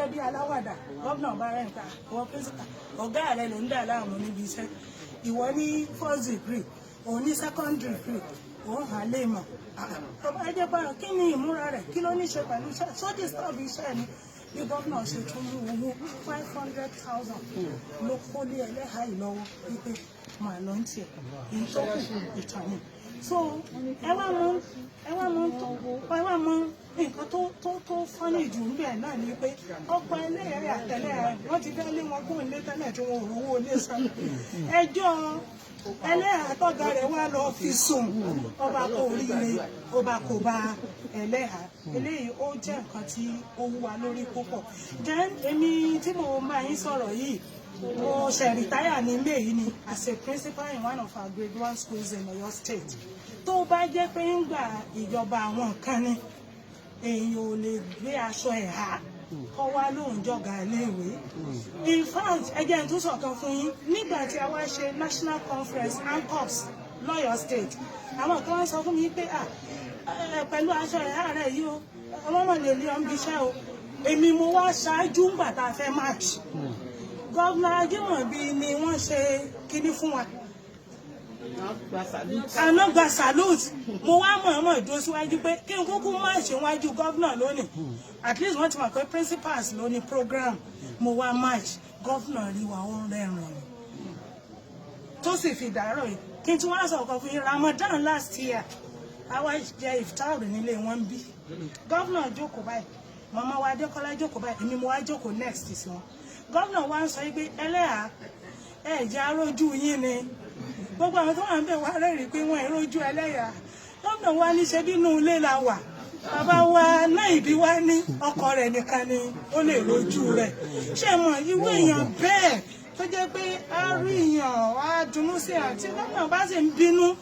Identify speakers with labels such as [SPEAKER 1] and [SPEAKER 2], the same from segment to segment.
[SPEAKER 1] gẹ́gẹ́ bí aláwàdà gómìnà bá rẹ̀ nípa àwọn pírísítà ọ̀gá rẹ̀ ló ń dà láàmú níbi iṣẹ́ ìwọ ní first degree òun ní second degree òun hàn lè mọ̀ ọba ẹjẹ bá kí ni ìmúra rẹ̀ kí ló ní ṣe pẹ̀lú iṣẹ́ sódì stop iṣẹ́ ni bí gómìnà ṣe tún mú owó 500,000 ló kó lé ẹlẹ́hà yìí lọ́wọ́ wípé màá lọ ń tiẹ̀ èyí tó kù ìtàn ni so ẹ wá mọ nǹkan tó fọ́nì jù níbẹ̀ náà ni pé ọ̀pọ̀ ẹlẹ́rìí àtẹlẹ́rìí wọ́n ti fẹ́ lé wọn kó ilé tẹ́lẹ̀ tí wọn ò rówó ilé san ẹjọ́ ẹlẹ́hà àtọ́gà rẹ̀ wá lọ fi sùn ọba kò ríire ọba kò bá ẹlẹ́hà eléyìí ó jẹ́ nǹkan tí ó wúwa lórí púpọ̀ then èmi tí mo máa yín sọ̀rọ̀ yìí mo ṣe rìtáyà ní May yìí ni as a principal in one of our grade 1 schools in Oyo State tó bá jẹ́ pé ń gbà ìjọba àwọn nǹkan ni èèyàn ò lè gbé aṣọ ẹ̀há kọ́ wá lóun jọ̀gá iléèwé in fact ẹjẹ́ ń tún sọ̀kan fún yín nígbà tí a wá ṣe national conference ANCOPS lọ́yọ̀ state àwọn kan wá sọ fún mi pé pẹ̀lú aṣọ ẹ̀há rẹ̀ yìí o ọlọ́mọ lè lé ọmọ iṣẹ́ o èmi mo wá ṣáájú ńgbà tá a fẹ́ march gọ́vnà Ajímọ̀bí ni wọ́n ṣe kinní fún wa àná gba salute mo wá mọ̀ọ́mọ̀ ìdúró síwájú pé kí n kúkú má ṣe wájú gọ́vnà lónìí at least wọ́n ti mọ̀ pé principals ló ní program mo wá march gọ́vnà rí wa ó ń rẹ́rìn tó sì fi dàárọ̀ yìí kí n tún wá sọ̀kan fún yín Ramadan last year àwa jẹ iftar nílé wọn bí gọ́vnà jókòó báyìí màmá wa Adékọ́lá jókòó báyìí èmi mo wá jókòó next sí wọn gọ́vnà wa ń sọ pé ẹlẹ́yà ẹ̀jẹ̀ arójú yín ni gbogbo àwọn tó wà ń bẹ̀ wá rẹ́rìí pé wọ́n ìrójú ẹlẹ́yà gómìnà wa ní ṣe bínú ilé la wà bàbá wa náà ìbí wa ní ọkọ rẹ̀ nìkan ni ó lè rójú rẹ̀ ṣé mọ̀ irú èèyàn bẹ́ẹ̀ tó jẹ́ pé a rí èèyàn á dunnú sí àti gómìnà bá sì ń bínú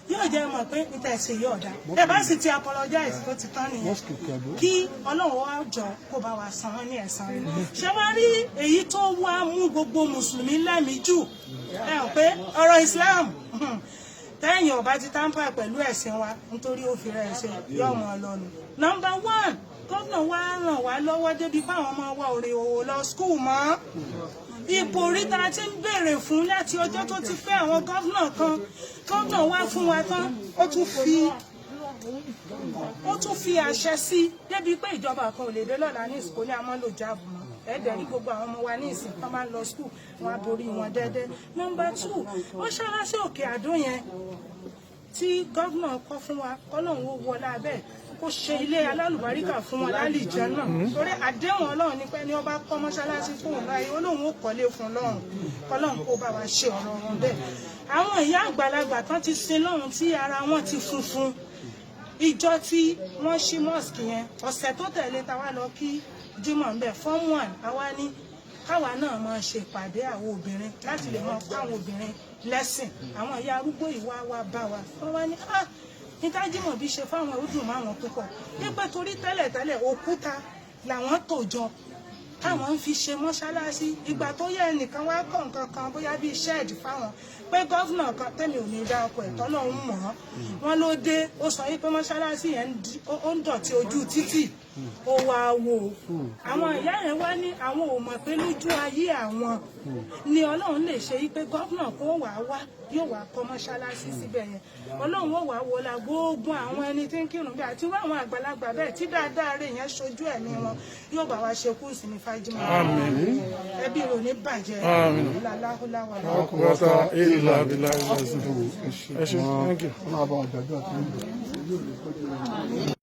[SPEAKER 1] yóò jẹ́ mọ̀ pé ìtẹ̀sí yóò dá ẹ bá sì ti apologize tó ti tán nìyẹn kí Ọlọ́run wá jọ kó bá wa san wọ́n ní ẹ̀san rẹ̀ ṣé wá rí èyí tó wá mú gbogbo mùsùlùmí lẹ́mìí jù ẹ hàn pé ọ̀rọ̀ Islam tẹ́yìn ọba ti tampa pẹ̀lú ẹ̀sìn wa nítorí ó fi rẹ̀ ṣe yọ̀ wọ́n lọ́nu. Number 1 gómìnà wa ràn wá lọ́wọ́ débi báwọn ọmọ wa ò rè òwò lọ skul mọ́ ipò oríta tí ń béèrè fún láti ọjọ́ tó ti fẹ́ àwọn gómìnà kan gómìnà wá fún wa tán ó tún fi àṣẹ sí débi pé ìjọba kan ò lè dé lọ́la ní ìsìnkú ní amọ́lò jáàbù mọ́ ẹ̀ẹ́dẹ̀ rí gbogbo àwọn ọmọ wa ní ìsìn tó máa ń lọ skul wọn á borí wọn dẹ́dẹ́. Number 2 mọ́ṣáláṣí Òkè Àdó yẹn tí gómìnà kọ́ fún wa kọ́lọ́hún ó wọlé abẹ́ kó ṣe ilé alálùbáríkà fún wọn lálìjẹ náà torí àdéhùn Ọlọ́run ní pé ní ọba kọ́ mọ́ṣáláṣí fún òun láyé Ọlọ́run ó kọ́lé fún lọ́run kọ́lọ́hún kó bá wa ṣe ọ̀rọ̀ wọn bẹ́ẹ̀. àwọn ìyá àgbàlagbà tán ti sin lọ́run tí ara wọn ti funfun ìjọ tí wọ́n ṣí mosque yẹn ọ̀sẹ̀ tó tẹ̀lé ta wá lọ kí Jímọ̀ ń bẹ̀ form 1 àwa ní káwa náà máa ṣe ìpàdé àwọn obìnrin láti lè máa kọ́ àwọn obìnrin lẹ́sìn àwọn ìyá arúgbó ìwà wa bá wa wọ́n wá ní ní Tájímọ̀bí ṣe fáwọn ọdún máwọn púpọ̀ nípa torí tẹ́lẹ̀tẹ́lẹ̀ òkúta làwọn tò jọ táwọn ń fi ṣe mọ́ṣáláṣí ìgbà tó yẹ ẹnìkan wá kọ́ nǹkan kan bóyá bíi ṣẹ́ẹ̀dì fáwọn pé gọ́vnà kan tẹ́mi ò ní dá ọkọ̀ ẹ̀tọ́ náà ń mọ̀ wọ́n ló dé ó sọ wípé mọ́ṣáláṣí yẹn ó ń dọ̀tí ojú títì ó wá wò àwọn ìyá yẹn wá ní àwọn ò mọ̀ pé lójú ayé àwọn ni Ọlọ́run lè ṣe wípé gọ́vnà kó wá yóò wá kọ́ mọ́ṣáláṣí síbẹ̀ yẹn Ọlọ́run ó wá wọlá gbogbo àwọn ẹni tí ń kírun bí àti wọ́n àwọn àgbàlagbà bẹ́ẹ̀ tí dáadáa rẹ̀ yẹn ṣojú ẹ̀mí wọn yóò bá wa ṣe kú sí ní Fájímọ̀ ẹbí rò ní bàjẹ́
[SPEAKER 2] Thank you.